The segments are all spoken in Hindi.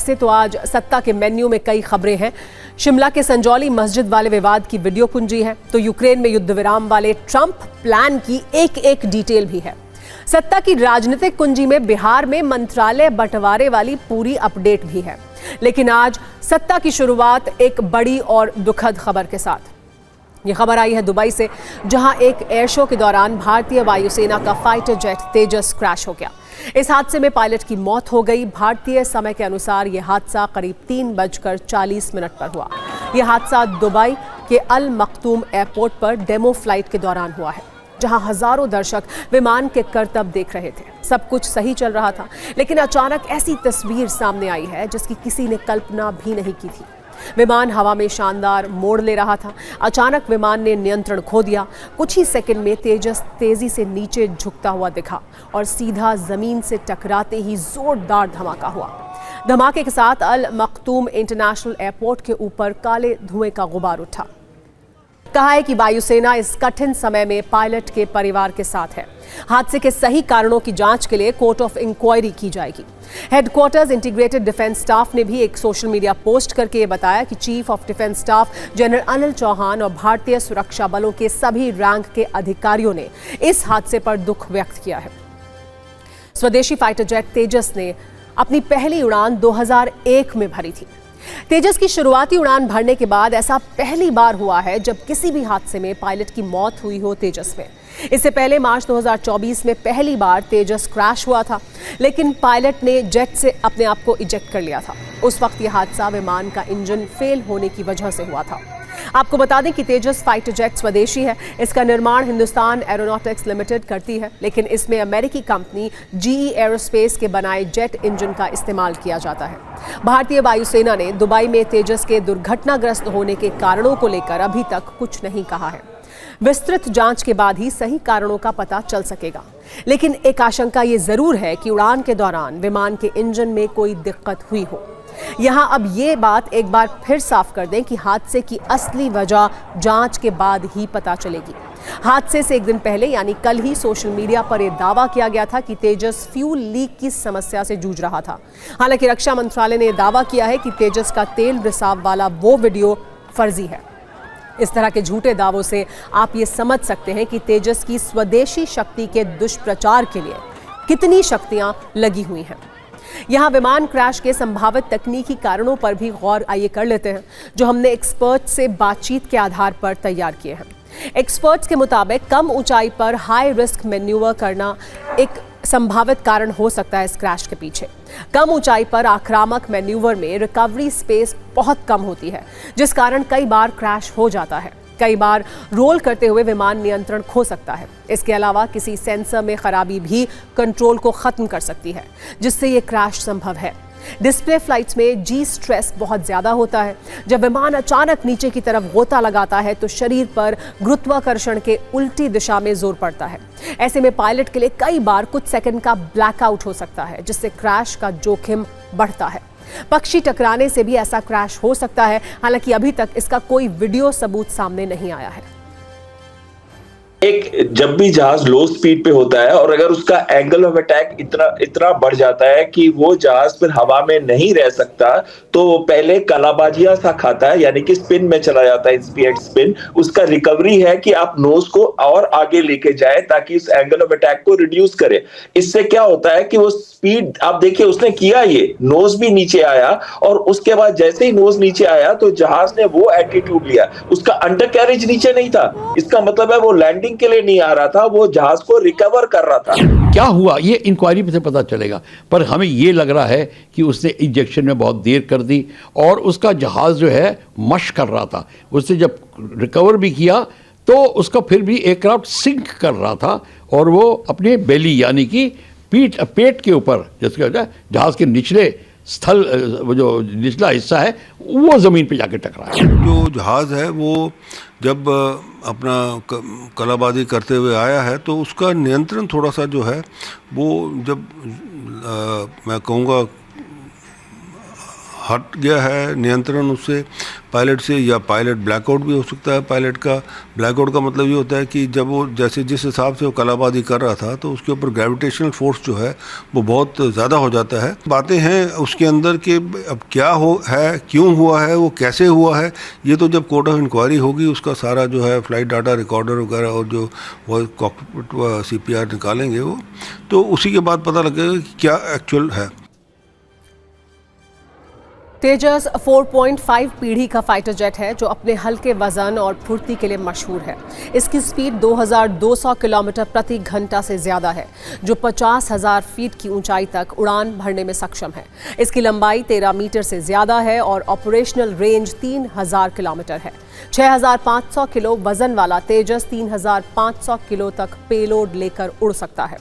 वैसे तो आज सत्ता के मेन्यू में कई खबरें हैं। शिमला के संजौली मस्जिद वाले विवाद की वीडियो कुंजी है, तो यूक्रेन में युद्ध विराम वाले ट्रंप प्लान की एक एक डिटेल भी है। सत्ता की राजनीतिक कुंजी में बिहार में मंत्रालय बंटवारे वाली पूरी अपडेट भी है। लेकिन आज सत्ता की शुरुआत एक बड़ी और दुखद खबर के साथ। ये खबर आई है दुबई से, जहां एक एयर शो के दौरान भारतीय वायुसेना का फाइटर जेट तेजस क्रैश हो गया। इस हादसे में पायलट की मौत हो गई। भारतीय समय के अनुसार यह हादसा करीब 3:40 पर हुआ। यह हादसा दुबई के अल मखतूम एयरपोर्ट पर डेमो फ्लाइट के दौरान हुआ है, जहां हजारों दर्शक विमान के करतब देख रहे थे। सब कुछ सही चल रहा था, लेकिन अचानक ऐसी तस्वीर सामने आई है जिसकी किसी ने कल्पना भी नहीं की थी। विमान हवा में शानदार मोड़ ले रहा था। अचानक विमान ने नियंत्रण खो दिया। कुछ ही सेकंड में तेजस तेजी से नीचे झुकता हुआ दिखा और सीधा जमीन से टकराते ही जोरदार धमाका हुआ। धमाके के साथ अल मखतूम इंटरनेशनल एयरपोर्ट के ऊपर काले धुएं का गुबार उठा। कहा है कि वायुसेना इस कठिन समय में पायलट के परिवार के साथ है। हादसे के सही कारणों की जांच के लिए कोर्ट ऑफ इंक्वायरी की जाएगी। हेडक्वार्टर्स इंटीग्रेटेड डिफेंस स्टाफ ने भी एक सोशल मीडिया पोस्ट करके ये बताया कि chief of defence staff general Anil Chauhan और भारतीय सुरक्षा बलों के सभी रैंक के अधिकारियों ने इस हादसे पर दुख व्यक्त किया है। स्वदेशी फाइटर जेट तेजस ने अपनी पहली उड़ान 2001 में भरी थी। तेजस की शुरुआती उड़ान भरने के बाद ऐसा पहली बार हुआ है जब किसी भी हादसे में पायलट की मौत हुई हो तेजस में। इससे पहले मार्च 2024 में पहली बार तेजस क्रैश हुआ था, लेकिन पायलट ने जेट से अपने आप को इजेक्ट कर लिया था। उस वक्त यह हादसा विमान का इंजन फेल होने की वजह से हुआ था। आपको बता दें कि तेजस फाइटर जेट स्वदेशी है। इसका निर्माण हिंदुस्तान एरोनॉटिक्स लिमिटेड करती है, लेकिन इसमें अमेरिकी कंपनी GE एरोस्पेस के बनाए जेट इंजन का इस्तेमाल किया जाता है। भारतीय वायुसेना ने दुबई में तेजस के दुर्घटनाग्रस्त होने के कारणों को लेकर अभी तक कुछ नहीं कहा है। विस्तृत जांच के बाद ही सही कारणों का पता चल सकेगा। लेकिन एक आशंका ये जरूर है कि उड़ान के दौरान विमान के इंजन में कोई दिक्कत हुई हो। यहां अब ये बात एक बार फिर साफ कर दें कि हादसे की असली वजह जांच के बाद ही पता चलेगी। हादसे से एक दिन पहले यानी कल ही सोशल मीडिया पर यह दावा किया गया था कि तेजस फ्यूल लीक की समस्या से जूझ रहा था। हालांकि रक्षा मंत्रालय ने दावा किया है कि तेजस का तेल रिसाव वाला वो वीडियो फर्जी है। इस तरह के झूठे दावों से आप ये समझ सकते हैं कि तेजस की स्वदेशी शक्ति के दुष्प्रचार के लिए कितनी शक्तियां लगी हुई हैं। यहां विमान क्रैश के संभावित तकनीकी कारणों पर भी गौर आइए कर लेते हैं, जो हमने एक्सपर्ट से बातचीत के आधार पर तैयार किए हैं। एक्सपर्ट्स के मुताबिक कम ऊंचाई पर हाई रिस्क मैन्यूवर करना एक संभावित कारण हो सकता है इस क्रैश के पीछे। कम ऊंचाई पर आक्रामक मैन्यूवर में रिकवरी स्पेस बहुत कम होती है, जिस कारण कई बार क्रैश हो जाता है। कई बार रोल करते हुए विमान नियंत्रण खो सकता है। इसके अलावा किसी सेंसर में खराबी भी कंट्रोल को खत्म कर सकती है, जिससे ये क्रैश संभव है। डिस्प्ले फ्लाइट्स में जी स्ट्रेस बहुत ज्यादा होता है। जब विमान अचानक नीचे की तरफ गोता लगाता है तो शरीर पर गुरुत्वाकर्षण के उल्टी दिशा में जोर पड़ता है। ऐसे में पायलट के लिए कई बार कुछ सेकंड का ब्लैकआउट हो सकता है, जिससे क्रैश का जोखिम बढ़ता है। पक्षी टकराने से भी ऐसा क्रैश हो सकता है। हालांकि अभी तक इसका कोई वीडियो सबूत सामने नहीं आया है। जब भी जहाज लो स्पीड पे होता है और अगर उसका एंगल ऑफ अटैक इतना बढ़ जाता है कि वो जहाज फिर हवा में नहीं रह सकता, तो पहले कलाबाजियां सा खाता है, यानी कि स्पिन में चला जाता है, स्पीड स्पिन। उसका रिकवरी है कि आप नोज को और आगे लेके जाए ताकि इस एंगल ऑफ अटैक को रिड्यूस करे। इससे क्या होता है कि वो स्पीड, आप देखिए उसने किया, ये नोज भी नीचे आया और उसके बाद जैसे ही नोज नीचे आया तो जहाज ने वो एटीट्यूड लिया। उसका अंडर कैरेज नीचे नहीं था, इसका मतलब है वो लैंडिंग के लिए नहीं आ रहा था, वो जहाज को रिकवर कर रहा था। क्या हुआ ये इंक्वायरी से पता चलेगा, पर हमें ये लग रहा है कि उसने इंजेक्शन में बहुत देर कर दी और उसका जहाज जो है मश कर रहा था। उसने जब रिकवर भी किया तो उसका फिर भी एयरक्राफ्ट सिंक कर रहा था और वो अपने बेली यानी कि पेट के ऊपर, जिसके होता है जहाज के निचले स्थल, वो जो निचला हिस्सा है वो ज़मीन पे जाके टकरा है। जो जहाज़ है वो जब अपना कलाबाजी करते हुए आया है तो उसका नियंत्रण थोड़ा सा जो है वो जब मैं कहूँगा हट गया है नियंत्रण उससे। पायलट से, या पायलट ब्लैकआउट भी हो सकता है। पायलट का ब्लैकआउट का मतलब ये होता है कि जब वो जैसे जिस हिसाब से वो कलाबाजी कर रहा था तो उसके ऊपर ग्रेविटेशनल फोर्स जो है वो बहुत ज़्यादा हो जाता है। बातें हैं उसके अंदर के अब क्या है, क्यों हुआ है, वो कैसे हुआ है, ये तो जब कोर्ट ऑफ इंक्वायरी होगी उसका सारा जो है फ्लाइट डाटा रिकॉर्डर वगैरह और जो वो कॉकपिट CPR निकालेंगे वो, तो उसी के बाद पता लगेगा कि क्या एक्चुअल है। तेजस 4.5 पीढ़ी का फाइटर जेट है जो अपने हल्के वजन और फुर्ती के लिए मशहूर है। इसकी स्पीड 2200 किलोमीटर प्रति घंटा से ज्यादा है, जो 50,000 फीट की ऊंचाई तक उड़ान भरने में सक्षम है। इसकी लंबाई 13 मीटर से ज्यादा है और ऑपरेशनल रेंज 3000 किलोमीटर है। 6500 किलो वजन वाला तेजस 3500 किलो तक पेलोड लेकर उड़ सकता है।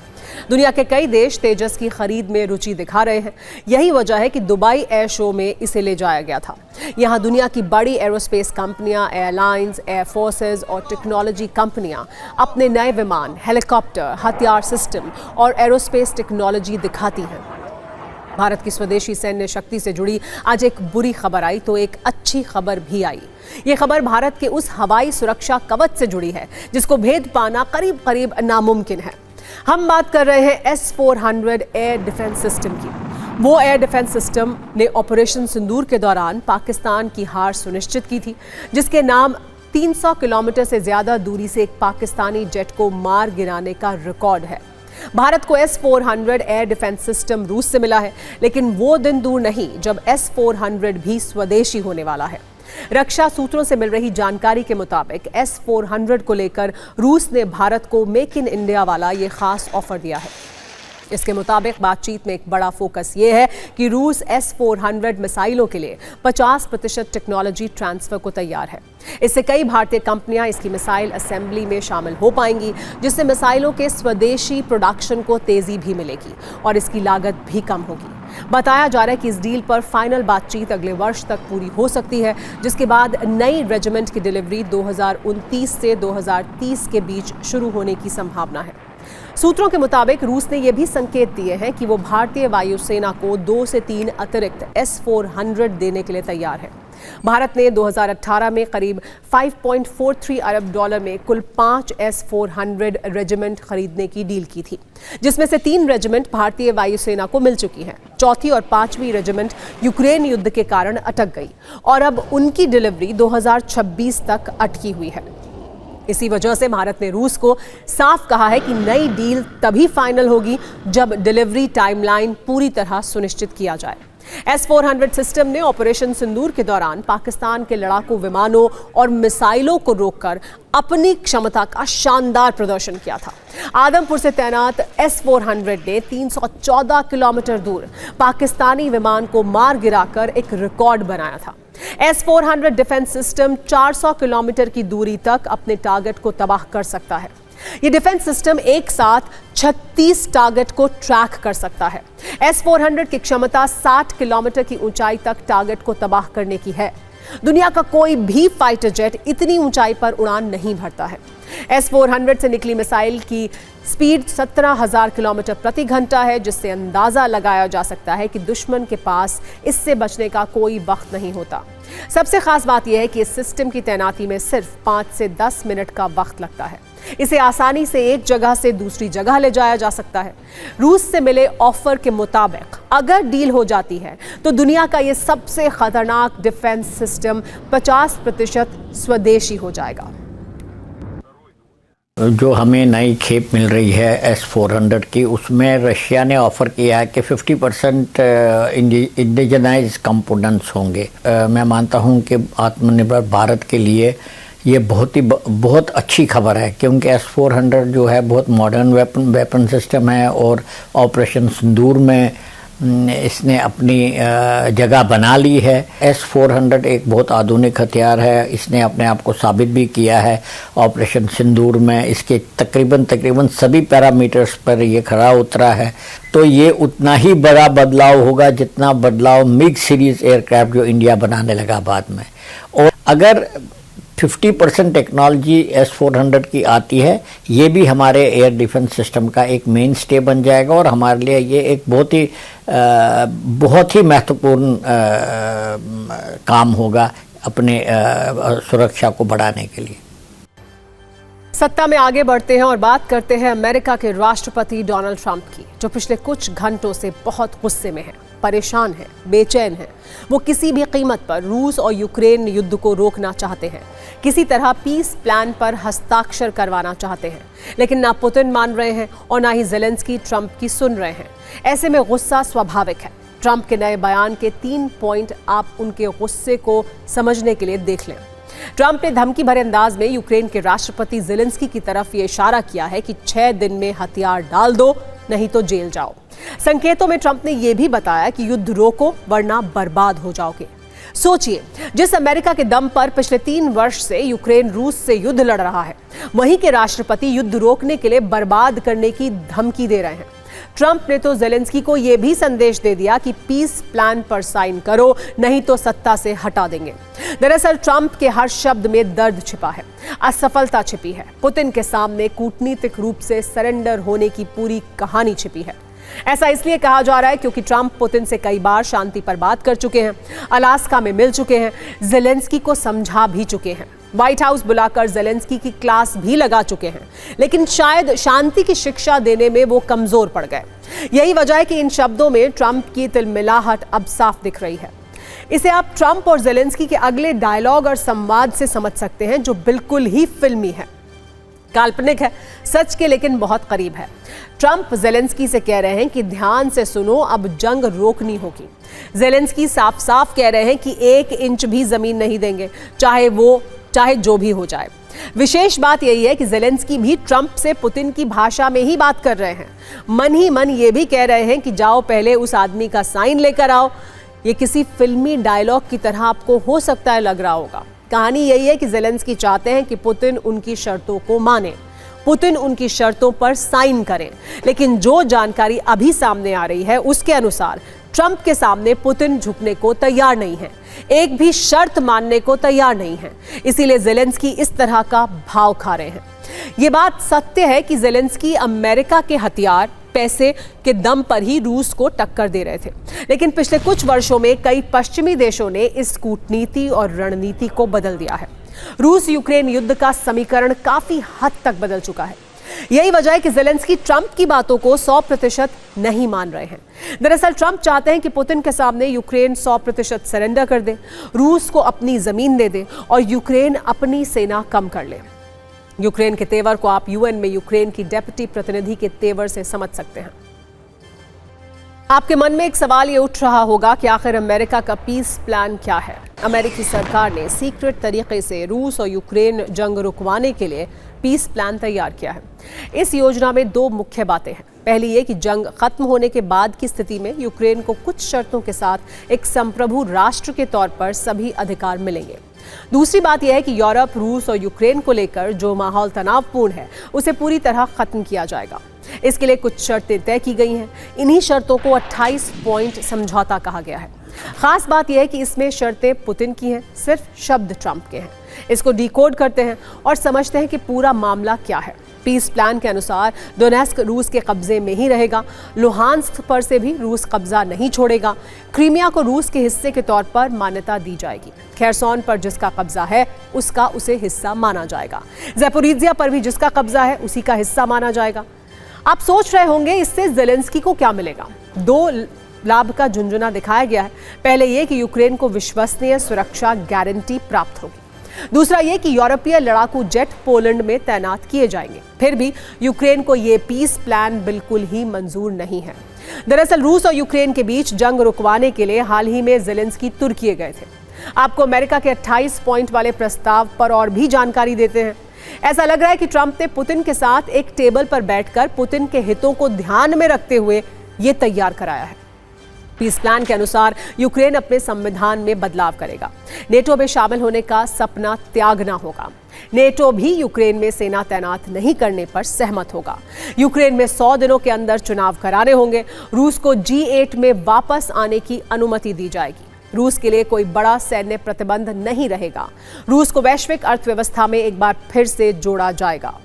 दुनिया के कई देश तेजस की खरीद में रुचि दिखा रहे हैं। यही वजह है कि दुबई एयर शो में इसे ले जाया गया था। यहां दुनिया की बड़ी एरोस्पेस कंपनियां, एयरलाइंस, एयर फोर्सेस और टेक्नोलॉजी कंपनियां अपने नए विमान, हेलीकॉप्टर, हथियार सिस्टम और एरोस्पेस टेक्नोलॉजी दिखाती हैं। भारत की स्वदेशी सैन्य शक्ति से जुड़ी आज एक बुरी खबर आई तो एक अच्छी खबर भी आई। ये खबर भारत के उस हवाई सुरक्षा कवच से जुड़ी है जिसको भेद पाना करीब करीब नामुमकिन है। हम बात कर रहे हैं S-400 एयर डिफेंस सिस्टम की। वो एयर डिफेंस सिस्टम ने ऑपरेशन सिंदूर के दौरान पाकिस्तान की हार सुनिश्चित की थी, जिसके नाम 300 किलोमीटर से ज्यादा दूरी से एक पाकिस्तानी जेट को मार गिराने का रिकॉर्ड है। भारत को S-400 एयर डिफेंस सिस्टम रूस से मिला है, लेकिन वो दिन दूर नहीं जब S-400 भी स्वदेशी होने वाला है। रक्षा सूत्रों से मिल रही जानकारी के मुताबिक S-400 को लेकर रूस ने भारत को मेक इन इंडिया वाला ये खास ऑफर दिया है। इसके मुताबिक बातचीत में एक बड़ा फोकस ये है कि रूस S-400 मिसाइलों के लिए 50% टेक्नोलॉजी ट्रांसफर को तैयार है। इससे कई भारतीय कंपनियां इसकी मिसाइल असेंबली में शामिल हो पाएंगी, जिससे मिसाइलों के स्वदेशी प्रोडक्शन को तेजी भी मिलेगी और इसकी लागत भी कम होगी। बताया जा रहा है कि इस डील पर फाइनल बातचीत अगले वर्ष तक पूरी हो सकती है, जिसके बाद नई रेजिमेंट की डिलीवरी 2029 से 2030 के बीच शुरू होने की संभावना है। सूत्रों के मुताबिक रूस ने यह भी संकेत दिए हैं कि वो भारतीय वायुसेना को 2 से 3 अतिरिक्त S-400 देने के लिए तैयार है। भारत ने 2018 में करीब $5.43 अरब में कुल 5 S-400 रेजिमेंट खरीदने की डील की थी, जिसमें से 3 रेजिमेंट भारतीय वायुसेना को मिल चुकी हैं। चौथी और 5वीं रेजिमेंट यूक्रेन युद्ध के कारण अटक गई और अब उनकी डिलीवरी 2026 तक अटकी हुई है। इसी वजह से भारत ने रूस को साफ कहा है कि नई डील तभी फाइनल होगी जब डिलीवरी टाइमलाइन पूरी तरह सुनिश्चित किया जाए। S-400 सिस्टम ने ऑपरेशन सिंदूर के दौरान पाकिस्तान के लड़ाकू विमानों और मिसाइलों को रोककर अपनी क्षमता का शानदार प्रदर्शन किया था। आदमपुर से तैनात S-400 ने 314 किलोमीटर दूर पाकिस्तानी विमान को मार गिराकर एक रिकॉर्ड बनाया था। S-400 डिफेंस सिस्टम 400 किलोमीटर की दूरी तक अपने टारगेट को तबाह कर सकता है। ये डिफेंस सिस्टम एक साथ 36 टारगेट को ट्रैक कर सकता है। S-400 की क्षमता 60 किलोमीटर की ऊंचाई तक टारगेट को तबाह करने की है। दुनिया का कोई भी फाइटर जेट इतनी ऊंचाई पर उड़ान नहीं भरता है। S-400 से निकली मिसाइल की स्पीड 17,000 किलोमीटर प्रति घंटा है, जिससे अंदाजा लगाया जा सकता है कि दुश्मन के पास इससे बचने का कोई वक्त नहीं होता। सबसे खास बात यह है कि इस सिस्टम की तैनाती में सिर्फ 5 से 10 मिनट का वक्त लगता है। इसे आसानी से एक जगह से दूसरी जगह ले जाया जा सकता है। रूस से मिले ऑफर के मुताबिक अगर डील हो जाती है तो दुनिया का यह सबसे खतरनाक डिफेंस सिस्टम 50% स्वदेशी हो जाएगा। जो हमें नई खेप मिल रही है S-400 की, उसमें रशिया ने ऑफ़र किया है कि 50% इंडिजनाइज कंपोनेंट्स होंगे। मैं मानता हूं कि आत्मनिर्भर भारत के लिए ये बहुत अच्छी खबर है, क्योंकि S-400 जो है बहुत मॉडर्न वेपन सिस्टम है और ऑपरेशन सिंदूर में इसने अपनी जगह बना ली है। S-400 एक बहुत आधुनिक हथियार है। इसने अपने आप को साबित भी किया है ऑपरेशन सिंदूर में। इसके तकरीबन सभी पैरामीटर्स पर ये खरा उतरा है। तो ये उतना ही बड़ा बदलाव होगा जितना बदलाव मिग सीरीज एयरक्राफ्ट जो इंडिया बनाने लगा बाद में। और अगर 50% टेक्नोलॉजी S-400 की आती है, ये भी हमारे एयर डिफेंस सिस्टम का एक मेन स्टे बन जाएगा और हमारे लिए ये एक बहुत ही महत्वपूर्ण काम होगा अपने सुरक्षा को बढ़ाने के लिए। सत्ता में आगे बढ़ते हैं और बात करते हैं अमेरिका के राष्ट्रपति डोनाल्ड ट्रंप की, जो पिछले कुछ घंटों से बहुत गुस्से में हैं, परेशान हैं, बेचैन हैं। वो किसी भी कीमत पर रूस और यूक्रेन युद्ध को रोकना चाहते हैं, किसी तरह पीस प्लान पर हस्ताक्षर करवाना चाहते हैं, लेकिन ना पुतिन मान रहे हैं और ना ही ज़ेलेंस्की ट्रंप की सुन रहे हैं। ऐसे में गुस्सा स्वाभाविक है। ट्रंप के नए बयान के 3 पॉइंट आप उनके गुस्से को समझने के लिए देख लें। ट्रंप ने धमकी भरे अंदाज में यूक्रेन के राष्ट्रपति ज़ेलेंस्की की तरफ ये इशारा किया है कि 6 दिन में हथियार डाल दो, नहीं तो जेल जाओ। संकेतों में ट्रंप ने यह भी बताया कि युद्ध रोको वरना बर्बाद हो जाओगे। सोचिए, जिस अमेरिका के दम पर पिछले 3 वर्ष से यूक्रेन रूस से युद्ध लड़ रहा है, वहीं के राष्ट्रपति युद्ध रोकने के लिए बर्बाद करने की धमकी दे रहे हैं। ट्रंप ने तो ज़ेलेंस्की को यह भी संदेश दे दिया कि पीस प्लान पर साइन करो, नहीं तो सत्ता से हटा देंगे। दरअसल ट्रंप के हर शब्द में दर्द छिपा है, असफलता छिपी है। पुतिन के सामने कूटनीतिक रूप से सरेंडर होने की पूरी कहानी छिपी है। ऐसा इसलिए कहा जा रहा है क्योंकि ट्रंप पुतिन से कई बार शांति पर बात कर चुके हैं, अलास्का में मिल चुके हैं, ज़ेलेंस्की को समझा भी चुके हैं, व्हाइट हाउस बुलाकर ज़ेलेंस्की की क्लास भी लगा चुके हैं, लेकिन शायद शांति की शिक्षा देने में वो कमजोर पड़ गए। यही वजह है कि इन शब्दों में ट्रंप की तिलमिलाहट अब साफ दिख रही है। इसे आप ट्रंप और ज़ेलेंस्की के अगले डायलॉग और संवाद से समझ सकते हैं, जो बिल्कुल ही फिल्मी है, काल्पनिक है, सच के लेकिन बहुत करीब है। ट्रंप ज़ेलेंस्की से कह रहे हैं कि ध्यान से सुनो, अब जंग रोकनी होगी। ज़ेलेंस्की साफ साफ कह रहे हैं कि 1 इंच भी जमीन नहीं देंगे, चाहे जो भी हो जाए। विशेष बात यही है कि ज़ेलेंस्की भी ट्रंप से पुतिन की भाषा में ही बात कर रहे हैं। मन ही मन ये भी कह रहे हैं कि जाओ पहले उस आदमी का साइन लेकर आओ। ये किसी फिल्मी डायलॉग की तरह आपको हो सकता है लग रहा होगा। कहानी यही है कि ज़ेलेंस्की चाहते हैं कि पुतिन उनकी शर्तों को माने, पुतिन उनकी शर्तों पर साइन करें। लेकिन जो जानकारी अभी सामने आ रही है उसके अनुसार ट्रंप के सामने पुतिन झुकने को तैयार नहीं है, एक भी शर्त मानने को तैयार नहीं है। इसीलिए ज़ेलेंस्की इस तरह का भाव खा रहे हैं। ये बात सत्य है कि ज़ेलेंस्की अमेरिका के हथियार, पैसे के दम पर ही रूस को टक्कर दे रहे थे, लेकिन पिछले कुछ वर्षों में कई पश्चिमी देशों ने इस कूटनीति और रणनीति को बदल दिया है। रूस यूक्रेन युद्ध का समीकरण काफी हद तक बदल चुका है। यही वजह है कि ज़ेलेंस्की ट्रंप की बातों को 100% नहीं मान रहे हैं। दरअसल ट्रंप चाहते हैं कि पुतिन के सामने यूक्रेन 100% सरेंडर कर दे, रूस को अपनी जमीन दे दे और यूक्रेन अपनी सेना कम कर ले। यूक्रेन के तेवर को आप यूएन में यूक्रेन की डेप्यूटी प्रतिनिधि के तेवर से समझ सकते हैं। आपके मन में एक सवाल ये उठ रहा होगा कि आखिर अमेरिका का पीस प्लान क्या है। अमेरिकी सरकार ने सीक्रेट तरीके से रूस और यूक्रेन जंग रुकवाने के लिए पीस प्लान तैयार किया है। इस योजना में 2 मुख्य बातें हैं। पहली ये कि जंग खत्म होने के बाद की स्थिति में यूक्रेन को कुछ शर्तों के साथ एक संप्रभु राष्ट्र के तौर पर सभी अधिकार मिलेंगे। दूसरी बात यह है कि यूरोप, रूस और यूक्रेन को लेकर जो माहौल तनावपूर्ण है उसे पूरी तरह खत्म किया जाएगा। इसके लिए कुछ शर्तें तय की गई हैं। इन्हीं शर्तों को 28 पॉइंट समझौता कहा गया है। खास बात यह है कि इसमें शर्तें पुतिन की हैं, सिर्फ शब्द ट्रंप के हैं। इसको डिकोड करते हैं और समझते हैं कि पूरा मामला क्या है। पीस प्लान के अनुसार डोनेस्क रूस के कब्जे में ही रहेगा, लुहांस्क पर से भी रूस कब्जा नहीं छोड़ेगा, क्रीमिया को रूस के हिस्से के तौर पर मान्यता दी जाएगी, खेरसोन पर जिसका कब्जा है उसका उसे हिस्सा माना जाएगा, ज़ैपोरिज़िया पर भी जिसका कब्जा है उसी का हिस्सा माना जाएगा। आप सोच रहे होंगे इससे ज़ेलेंस्की को क्या मिलेगा। 2 लाभ का झुंझुना दिखाया गया है। पहले ये कि यूक्रेन को विश्वसनीय सुरक्षा गारंटी प्राप्त होगी। दूसरा ये कि यूरोपीय लड़ाकू जेट पोलैंड में तैनात किए जाएंगे। फिर भी यूक्रेन को ये पीस प्लान बिल्कुल ही मंजूर नहीं है। दरअसल रूस और यूक्रेन के बीच जंग रुकवाने के लिए हाल ही में ज़ेलेंस्की तुर्की गए थे। आपको अमेरिका के 28 पॉइंट वाले प्रस्ताव पर और भी जानकारी देते हैं। ऐसा लग रहा है कि ट्रंप ने पुतिन के साथ एक टेबल पर बैठकर पुतिन के हितों को ध्यान में रखते हुए ये तैयार कराया है। पीस प्लान के अनुसार यूक्रेन अपने संविधान में बदलाव करेगा। नेटो में शामिल होने का सपना त्यागना होगा। नेटो भी यूक्रेन में सेना तैनात नहीं करने पर सहमत होगा। यूक्रेन में 100 दिनों के अंदर चुनाव कराने होंगे। रूस को G8 में वापस आने की अनुमति दी जाएगी। रूस के लिए कोई बड़ा सैन्य प्रतिबंध नहीं रहेगा। रूस को वैश्विक अर्थव्यवस्था में एक बार फिर से जोड़ा जाएगा।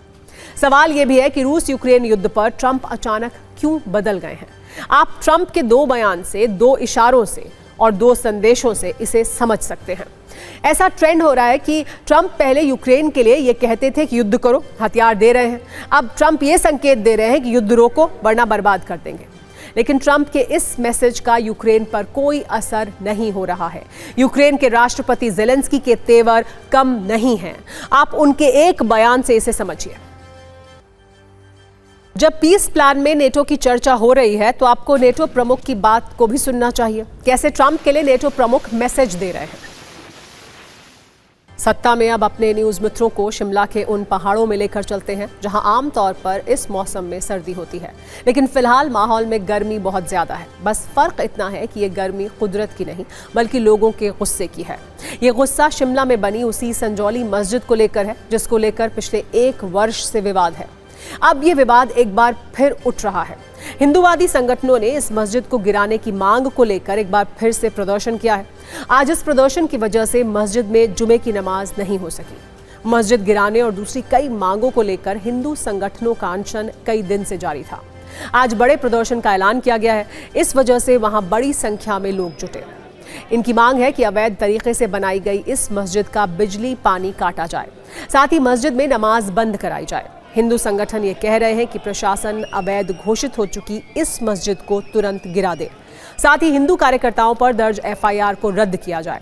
सवाल यह भी है कि रूस यूक्रेन युद्ध पर ट्रंप अचानक क्यों बदल गए हैं। आप ट्रंप के 2 बयान से, 2 इशारों से और 2 संदेशों से इसे समझ सकते हैं। ऐसा ट्रेंड हो रहा है कि ट्रंप पहले यूक्रेन के लिए ये कहते थे कि युद्ध करो, हथियार दे रहे हैं। अब ट्रंप ये संकेत दे रहे हैं कि युद्ध रोको वरना बर्बाद कर देंगे। लेकिन ट्रंप के इस मैसेज का यूक्रेन पर कोई असर नहीं हो रहा है। यूक्रेन के राष्ट्रपति ज़ेलेंस्की के तेवर कम नहीं हैं। आप उनके एक बयान से इसे समझिए। जब पीस प्लान में नेटो की चर्चा हो रही है तो आपको नेटो प्रमुख की बात को भी सुनना चाहिए। कैसे ट्रंप के लिए नेटो प्रमुख मैसेज दे रहे हैं। सत्ता में अब अपने न्यूज मित्रों को शिमला के उन पहाड़ों में लेकर चलते हैं जहां आमतौर पर इस मौसम में सर्दी होती है, लेकिन फिलहाल माहौल में गर्मी बहुत ज्यादा है। बस फर्क इतना है कि ये गर्मी कुदरत की नहीं बल्कि लोगों के गुस्से की है। ये गुस्सा शिमला में बनी उसी संजौली मस्जिद को लेकर है जिसको लेकर पिछले 1 वर्ष से विवाद है। अब ये विवाद एक बार फिर उठ रहा है। हिंदूवादी संगठनों ने इस मस्जिद को गिराने की मांग को लेकर एक बार फिर से प्रदर्शन किया है। आज इस प्रदर्शन की वजह से मस्जिद में जुमे की नमाज नहीं हो सकी। मस्जिद गिराने और दूसरी कई मांगों को लेकर हिंदू संगठनों का अनशन कई दिन से जारी था। आज बड़े प्रदर्शन का ऐलान किया गया है। इस वजह से वहां बड़ी संख्या में लोग जुटे। इनकी मांग है कि अवैध तरीके से बनाई गई इस मस्जिद का बिजली पानी काटा जाए, साथ ही मस्जिद में नमाज बंद कराई जाए। हिंदू संगठन ये कह रहे हैं कि प्रशासन अवैध घोषित हो चुकी इस मस्जिद को तुरंत गिरा दे, साथ ही हिंदू कार्यकर्ताओं पर दर्ज FIR को रद्द किया जाए।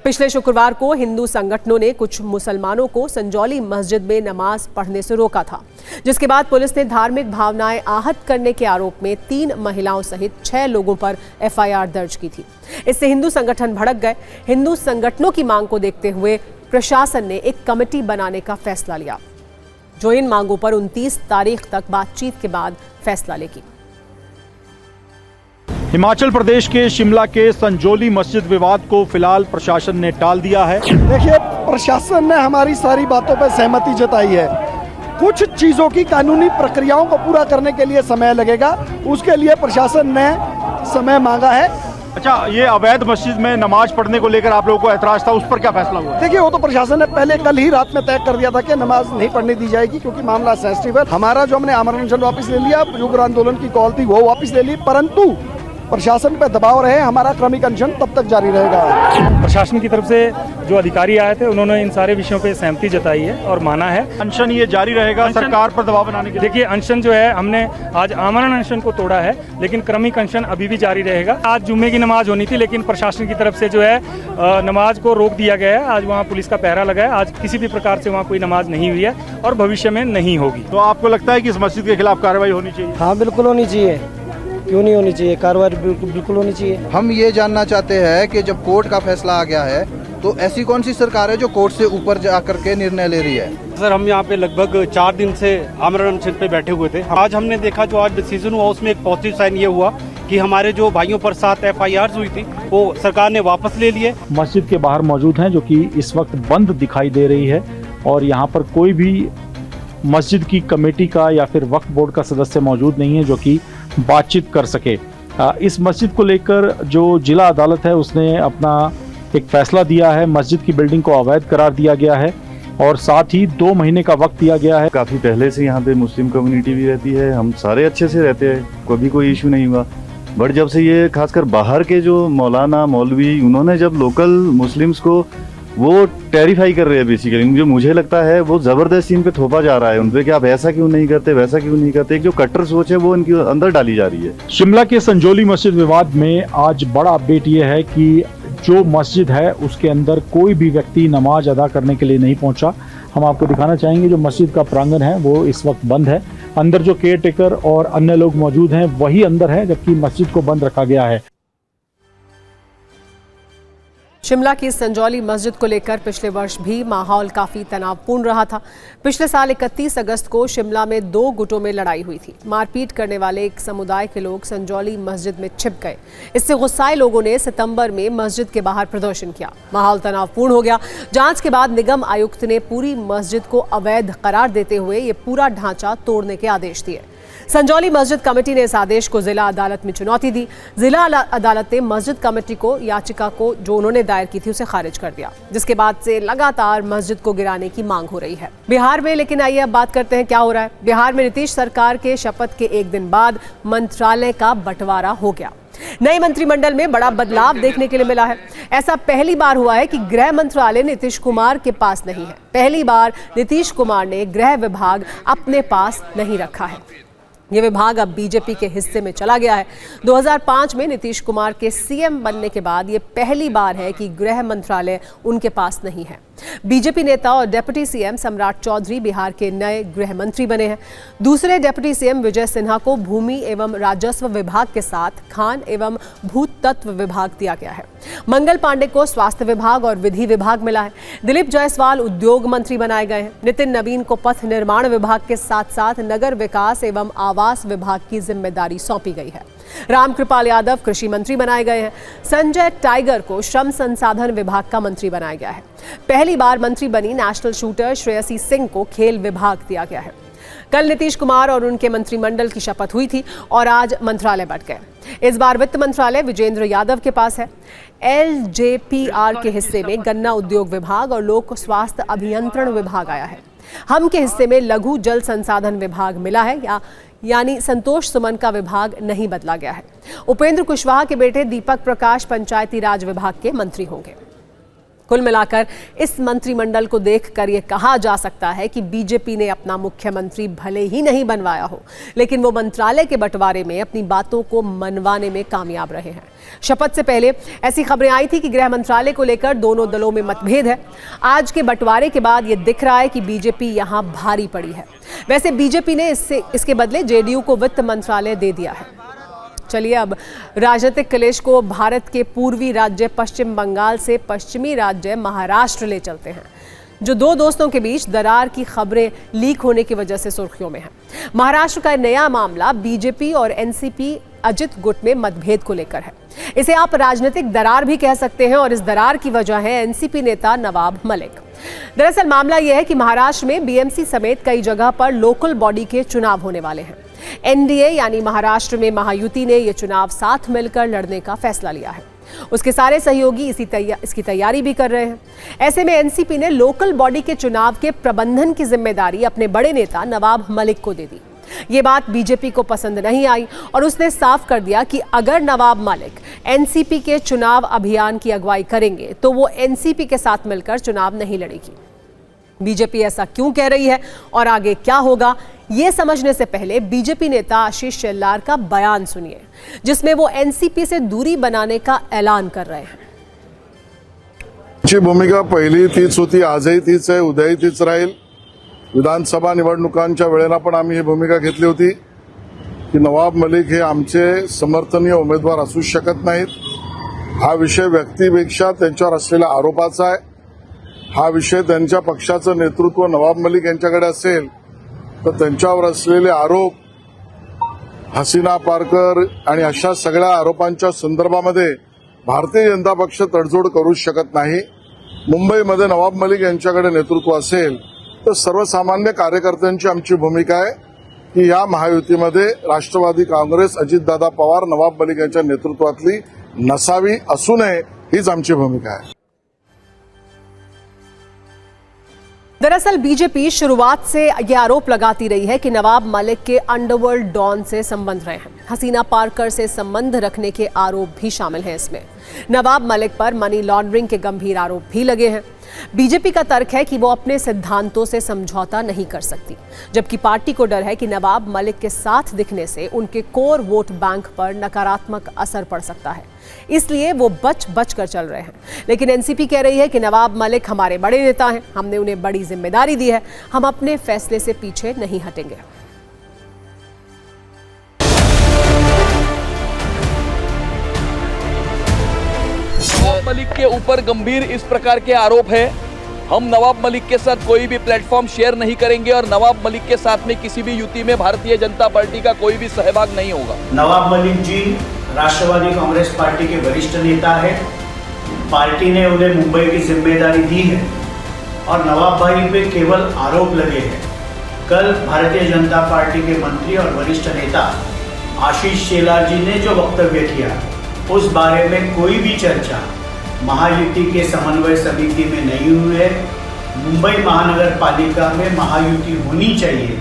पिछले शुक्रवार को हिंदू संगठनों ने कुछ मुसलमानों को संजौली मस्जिद में नमाज पढ़ने से रोका था, जिसके बाद पुलिस ने धार्मिक भावनाएं आहत करने के आरोप में 3 महिलाओं सहित 6 लोगों पर FIR दर्ज की थी। इससे हिंदू संगठन भड़क गए। हिंदू संगठनों की मांग को देखते हुए प्रशासन ने एक कमेटी बनाने का फैसला लिया, जो इन मांगों पर 29 तारीख तक बातचीत के बाद फैसला लेगी। हिमाचल प्रदेश के शिमला के संजौली मस्जिद विवाद को फिलहाल प्रशासन ने टाल दिया है। देखिए, प्रशासन ने हमारी सारी बातों पर सहमति जताई है। कुछ चीज़ों की कानूनी प्रक्रियाओं को पूरा करने के लिए समय लगेगा, उसके लिए प्रशासन ने समय मांगा है। अच्छा, ये अवैध मस्जिद में नमाज पढ़ने को लेकर आप लोगों को ऐतराज था, उस पर क्या फैसला हुआ? देखिए, वो तो प्रशासन ने पहले कल ही रात में तय कर दिया था कि नमाज नहीं पढ़ने दी जाएगी, क्योंकि मामला सेंसिटिव है। हमारा जो हमने आमरण अनशन वापस ले लिया, युग आंदोलन की कॉल थी वो वापस ले ली, परंतु प्रशासन पे दबाव रहे। हमारा क्रमिक अनशन तब तक जारी रहेगा। प्रशासन की तरफ से जो अधिकारी आए थे उन्होंने इन सारे विषयों पे सहमति जताई है और माना है। अनशन ये जारी रहेगा सरकार पर दबाव बनाने के लिए? देखिए, अनशन जो है, हमने आज आमरण अनशन को तोड़ा है, लेकिन क्रमिक अनशन अभी भी जारी रहेगा। आज जुम्मे की नमाज होनी थी, लेकिन प्रशासन की तरफ से जो है नमाज को रोक दिया गया है। आज वहाँ पुलिस का पहरा लगा है। आज किसी भी प्रकार से वहाँ कोई नमाज नहीं हुई है और भविष्य में नहीं होगी। तो आपको लगता है कि इस मस्जिद के खिलाफ कार्रवाई होनी चाहिए? हाँ, बिल्कुल होनी चाहिए। क्यों नहीं होनी चाहिए? कार्रवाई बिल्कुल होनी चाहिए। हम ये जानना चाहते हैं कि जब कोर्ट का फैसला आ गया है तो ऐसी कौन सी सरकार है जो कोर्ट से ऊपर जाकर के निर्णय ले रही है? सर, हम यहाँ पे लगभग 4 दिन से आमरण अनशन पे बैठे हुए थे। आज हमने देखा, जो आज डिसीजन हुआ उसमें एक पॉजिटिव साइन ये हुआ कि हमारे जो भाइयों पर 7 FIRs हुई थी वो सरकार ने वापस ले लिए। मस्जिद के बाहर मौजूद हैं, जो कि इस वक्त बंद दिखाई दे रही है, और यहाँ पर कोई भी मस्जिद की कमेटी का या फिर वक्फ बोर्ड का सदस्य मौजूद नहीं है जो कि बातचीत कर सके। इस मस्जिद को लेकर जो जिला अदालत है उसने अपना एक फैसला दिया है। मस्जिद की बिल्डिंग को अवैध करार दिया गया है और साथ ही 2 महीने का वक्त दिया गया है। काफ़ी पहले से यहाँ पे मुस्लिम कम्युनिटी भी रहती है, हम सारे अच्छे से रहते हैं, कभी कोई इशू नहीं हुआ। बट जब से ये खासकर बाहर के जो मौलाना मौलवी, उन्होंने जब लोकल मुस्लिम्स को वो टेरिफाई कर रहे हैं बेसिकली, जो मुझे लगता है वो ज़बरदस्ती इन पे थोपा जा रहा है उन पे कि आप ऐसा क्यों नहीं करते, वैसा क्यों नहीं करते। एक जो कट्टर सोच है वो इनके अंदर डाली जा रही है। शिमला के संजौली मस्जिद विवाद में आज बड़ा अपडेट ये है कि जो मस्जिद है उसके अंदर कोई भी व्यक्ति नमाज अदा करने के लिए नहीं पहुंचा। हम आपको दिखाना चाहेंगे, जो मस्जिद का प्रांगण है वो इस वक्त बंद है। अंदर जो केयर टेकर और अन्य लोग मौजूद हैं वही अंदर है, जबकि मस्जिद को बंद रखा गया है। शिमला की संजौली मस्जिद को लेकर पिछले वर्ष भी माहौल काफी तनावपूर्ण रहा था। पिछले साल 31 अगस्त को शिमला में 2 गुटों में लड़ाई हुई थी। मारपीट करने वाले एक समुदाय के लोग संजौली मस्जिद में छिप गए। इससे गुस्साए लोगों ने सितंबर में मस्जिद के बाहर प्रदर्शन किया। माहौल तनावपूर्ण हो गया। जांच के बाद निगम आयुक्त ने पूरी मस्जिद को अवैध करार देते हुए ये पूरा ढांचा तोड़ने के आदेश दिए। संजौली मस्जिद कमेटी ने इस आदेश को जिला अदालत में चुनौती दी। जिला अदालत ने मस्जिद कमेटी को याचिका को जो उन्होंने दायर की थी उसे खारिज कर दिया, जिसके बाद से लगातार मस्जिद को गिराने की मांग हो रही है। बिहार में लेकिन आइए अब बात करते हैं क्या हो रहा है। बिहार में नीतीश सरकार के शपथ के 1 दिन बाद मंत्रालय का बंटवारा हो गया। नए मंत्रिमंडल में बड़ा बदलाव देखने के लिए मिला है। ऐसा पहली बार हुआ है कि गृह मंत्रालय नीतीश कुमार के पास नहीं है। पहली बार नीतीश कुमार ने गृह विभाग अपने पास नहीं रखा है। ये विभाग अब बीजेपी के हिस्से में चला गया है। 2005 में नीतीश कुमार के सीएम बनने के बाद ये पहली बार है कि गृह मंत्रालय उनके पास नहीं है। बीजेपी नेता और डिप्टी सीएम सम्राट चौधरी बिहार के नए गृह मंत्री बने हैं। दूसरे डिप्टी सीएम विजय सिन्हा को भूमि एवं राजस्व विभाग के साथ खान एवं भूतत्व विभाग दिया गया है। मंगल पांडे को स्वास्थ्य विभाग और विधि विभाग मिला है। दिलीप जायसवाल उद्योग मंत्री बनाए गए हैं। नितिन नवीन को पथ निर्माण विभाग के साथ साथ नगर विकास एवं आवास विभाग की जिम्मेदारी सौंपी गई है। रामकृपाल यादव कृषि मंत्री बनाए गए हैं। संजय टाइगर को श्रम संसाधन विभाग का मंत्री बनाया गया है। पहली बार मंत्री बनी नेशनल शूटर श्रेयसी सिंह को खेल विभाग दिया गया है। कल नीतीश कुमार और उनके मंत्रिमंडल की शपथ हुई थी और आज मंत्रालय बंट गए। इस बार वित्त मंत्रालय विजेंद्र यादव के पास है। LJPR के हिस्से में गन्ना उद्योग विभाग और लोक स्वास्थ्य अभियंत्रण विभाग आया है। हम के हिस्से में लघु जल संसाधन विभाग मिला है, यानी संतोष सुमन का विभाग नहीं बदला गया है। उपेंद्र कुशवाहा के बेटे दीपक प्रकाश पंचायती राज विभाग के मंत्री होंगे। कुल मिलाकर इस मंत्रिमंडल को देखकर यह कहा जा सकता है कि बीजेपी ने अपना मुख्यमंत्री भले ही नहीं बनवाया हो, लेकिन वो मंत्रालय के बंटवारे में अपनी बातों को मनवाने में कामयाब रहे हैं। शपथ से पहले ऐसी खबरें आई थी कि गृह मंत्रालय को लेकर दोनों दलों में मतभेद है। आज के बंटवारे के बाद ये दिख रहा है कि बीजेपी यहां भारी पड़ी है। वैसे बीजेपी ने इसके बदले जेडीयू को वित्त मंत्रालय दे दिया है। चलिए अब राजनीतिक क्लेश को भारत के पूर्वी राज्य पश्चिम बंगाल से पश्चिमी राज्य महाराष्ट्र ले चलते हैं, जो दो दोस्तों के बीच दरार की खबरें लीक होने की वजह से सुर्खियों में है। महाराष्ट्र का नया मामला बीजेपी और एनसीपी अजित गुट में मतभेद को लेकर है। इसे आप राजनीतिक दरार भी कह सकते हैं और इस दरार की वजह है एनसीपी नेता नवाब मलिक। दरअसल मामला यह है कि महाराष्ट्र में बीएमसी समेत कई जगह पर लोकल बॉडी के चुनाव होने वाले हैं। एनडीए यानी महाराष्ट्र में महायुति ने यह चुनाव साथ मिलकर लड़ने का फैसला लिया है। उसके सारे सहयोगी इसकी तैयारी भी कर रहे हैं। ऐसे में एनसीपी ने लोकल बॉडी के चुनाव के प्रबंधन की जिम्मेदारी अपने बड़े नेता नवाब मलिक को दे दी। ये बात बीजेपी को पसंद नहीं आई और उसने साफ कर दिया कि अगर नवाब मलिक एनसीपी के चुनाव अभियान की अगुवाई करेंगे तो वो एनसीपी के साथ मिलकर चुनाव नहीं लड़ेगी। बीजेपी ऐसा क्यों कह रही है और आगे क्या होगा, ये समझने से पहले बीजेपी नेता आशीष शेलार का बयान सुनिए, जिसमें वो एनसीपी से दूरी बनाने का ऐलान कर रहे हैं। आमची भूमिका पहिली तीच होती, आजही तीच आहे, उद्याही तीच राहील। विधानसभा निवडणुकांच्या वेळेला पण आम्ही ही भूमिका घेतली होती की नवाब मलिक हे आमचे समर्थनीय उमेदवार असू शकत नाहीत। हा विषय व्यक्तीपेक्षा त्यांच्यावर असलेल्या आरोपाचा आहे। हा विषय त्यांच्या पक्षाचं नेतृत्व नवाब मलिक यांच्याकडे असेल तर त्यांच्यावर असलेले आरोप, हसीना पारकर आणि अशा सगळ्या आरोपांच्या संदर्भामध्ये भारतीय जनता पक्ष तडजोड करू शकत नाही। मुंबईमध्ये नवाब मलिक यांच्याकडे नेतृत्व असेल तर सर्वसामान्य कार्यकर्त्यांची आमची भूमिका आहे की या महायुतीमध्ये राष्ट्रवादी काँग्रेस अजितदादा पवार नवाब मलिक यांच्या नेतृत्वातली नसावी, असू नये, हीच आमची भूमिका आहे। दरअसल बीजेपी शुरुआत से ये आरोप लगाती रही है कि नवाब मलिक के अंडरवर्ल्ड डॉन से संबंध रहे हैं। हसीना पारकर से संबंध रखने के आरोप भी शामिल हैं इसमें। नवाब मलिक पर मनी लॉन्ड्रिंग के गंभीर आरोप भी लगे हैं। बीजेपी का तर्क है कि वो अपने सिद्धांतों से समझौता नहीं कर सकती, जबकि पार्टी को डर है कि नवाब मलिक के साथ दिखने से उनके कोर वोट बैंक पर नकारात्मक असर पड़ सकता है, इसलिए वो बच कर चल रहे हैं। लेकिन एनसीपी कह रही है कि नवाब मलिक हमारे बड़े नेता हैं, हमने उन्हें बड़ी जिम्मेदारी दी है, हम अपने फैसले से पीछे नहीं हटेंगे। नवाब मलिक के ऊपर गंभीर इस प्रकार के आरोप है। हम नवाब मलिक के साथ कोई भी प्लेटफॉर्म शेयर नहीं करेंगे और नवाब मलिक के साथ में किसी भी युति में भारतीय जनता पार्टी का कोई भी सहभाग नहीं होगा। नवाब मलिक जी राष्ट्रवादी कांग्रेस पार्टी के वरिष्ठ नेता है। पार्टी ने उन्हें मुंबई की जिम्मेदारी दी है और नवाब भाई पे केवल आरोप लगे हैं। कल भारतीय जनता पार्टी के मंत्री और वरिष्ठ नेता आशीष शेलार जी ने जो वक्तव्य किया, उस बारे में कोई भी चर्चा महायुति के समन्वय समिति में नहीं हुई है। मुंबई महानगर पालिका में महायुति होनी चाहिए,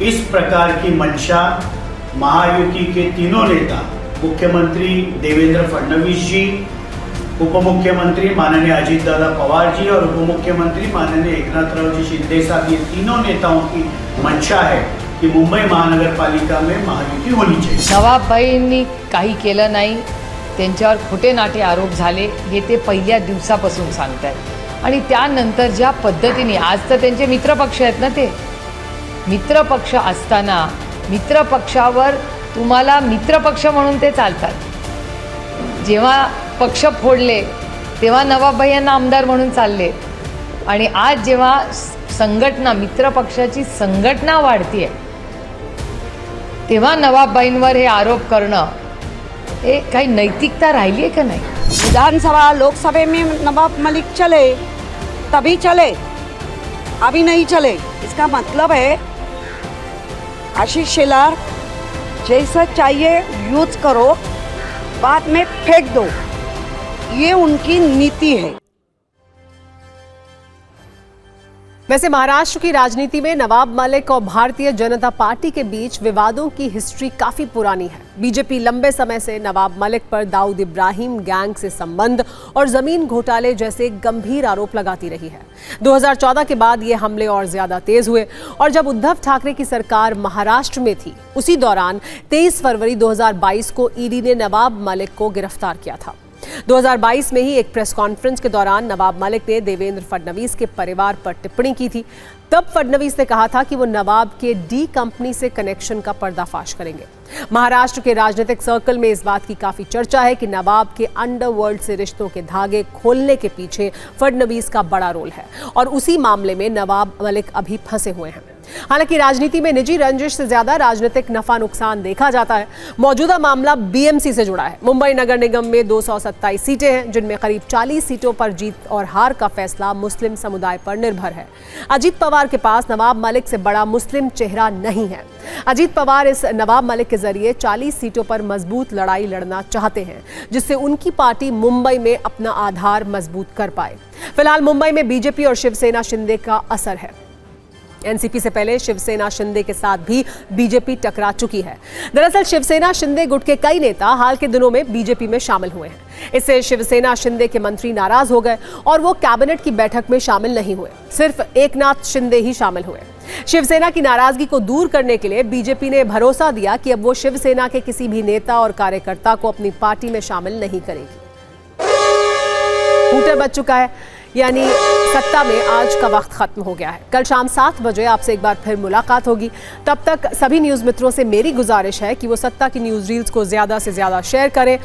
इस प्रकार की मंशा महायुति के तीनों नेता मुख्यमंत्री देवेंद्र फडणवीस जी, उप मुख्यमंत्री माननीय अजीत दादा पवार जी और उप मुख्यमंत्री माननीय एकनाथराव जी शिंदे साहब, ये तीनों नेताओं की मंशा है की मुंबई महानगरपालिका में महायुती होनी चाहिए। नवाबबाईंनी काही केलं नाही, त्यांच्यावर खोटे नाटे आरोप झाले हे ते पहिल्या दिवसापासून सांगतात आणि त्यानंतर ज्या पद्धतीने आज तर त्यांचे मित्रपक्ष आहेत ना, ते मित्रपक्ष असताना मित्रपक्षावर तुम्हाला मित्रपक्ष म्हणून ते चालतात। जेव्हा पक्ष फोडले तेव्हा नवाबबाई यांना आमदार म्हणून चालले आणि आज जेव्हा संघटना मित्रपक्षाची संघटना वाढतीये तेव्हा नवाबबाईंवर हे आरोप करणं हे काही नैतिकता राहिली आहे का नाही? विधानसभा लोकसभा में नवाब मलिक चले तभी चले, अभी नहीं चले। इसका मतलब है आशीष शेलार जैसा चाहिए यूज करो, बाद में फेंक दो, ये उनकी नीति है। वैसे महाराष्ट्र की राजनीति में नवाब मलिक और भारतीय जनता पार्टी के बीच विवादों की हिस्ट्री काफी पुरानी है। बीजेपी लंबे समय से नवाब मलिक पर दाऊद इब्राहिम गैंग से संबंध और जमीन घोटाले जैसे गंभीर आरोप लगाती रही है। 2014 के बाद ये हमले और ज्यादा तेज हुए और जब उद्धव ठाकरे की सरकार महाराष्ट्र में थी उसी दौरान 23 फरवरी 2022 को ईडी ने नवाब मलिक को गिरफ्तार किया था। 2022 में ही एक प्रेस कॉन्फ्रेंस के दौरान नवाब मलिक ने देवेंद्र फडणवीस के परिवार पर टिप्पणी की थी। तब फडणवीस ने कहा था कि वो नवाब के डी कंपनी से कनेक्शन का पर्दाफाश करेंगे। महाराष्ट्र के राजनीतिक सर्कल में इस बात की काफी चर्चा है कि नवाब के अंडरवर्ल्ड से रिश्तों के धागे खोलने के पीछे फडणवीस का बड़ा रोल है और उसी मामले में नवाब मलिक अभी फंसे हुए हैं। हालांकि राजनीति में निजी रंजिश से ज्यादा राजनीतिक नफा नुकसान देखा जाता है। मौजूदा मामला बीएमसी से जुड़ा है। मुंबई नगर निगम में 227 सीटें हैं, जिनमें करीब 40 सीटों पर जीत और हार का फैसला मुस्लिम समुदाय पर निर्भर है। अजीत पवार के पास नवाब मलिक से बड़ा मुस्लिम चेहरा नहीं है। अजीत पवार इस नवाब मलिक के जरिए 40 सीटों पर मजबूत लड़ाई लड़ना चाहते हैं, जिससे उनकी पार्टी मुंबई में अपना आधार मजबूत कर पाए। फिलहाल मुंबई में बीजेपी और शिवसेना शिंदे का असर है। एनसीपी से पहले शिवसेना शिंदे के साथ भी बीजेपी टकरा चुकी है। दरअसल शिवसेना शिंदे गुट के कई नेता हाल के दिनों में बीजेपी में शामिल हुए हैं। इससे शिवसेना शिंदे के मंत्री नाराज हो गए और वो कैबिनेट की बैठक में शामिल नहीं हुए। सिर्फ एकनाथ शिंदे ही शामिल हुए। शिवसेना की नाराजगी को दूर करने के लिए बीजेपी ने भरोसा दिया कि अब वो शिवसेना के किसी भी नेता और कार्यकर्ता को अपनी पार्टी में शामिल नहीं करेगी। हूटर बज चुका है, यानी सत्ता में आज का वक्त खत्म हो गया है। कल शाम 7 बजे आपसे एक बार फिर मुलाकात होगी। तब तक सभी न्यूज़ मित्रों से मेरी गुजारिश है कि वो सत्ता की न्यूज़ रील्स को ज़्यादा से ज़्यादा शेयर करें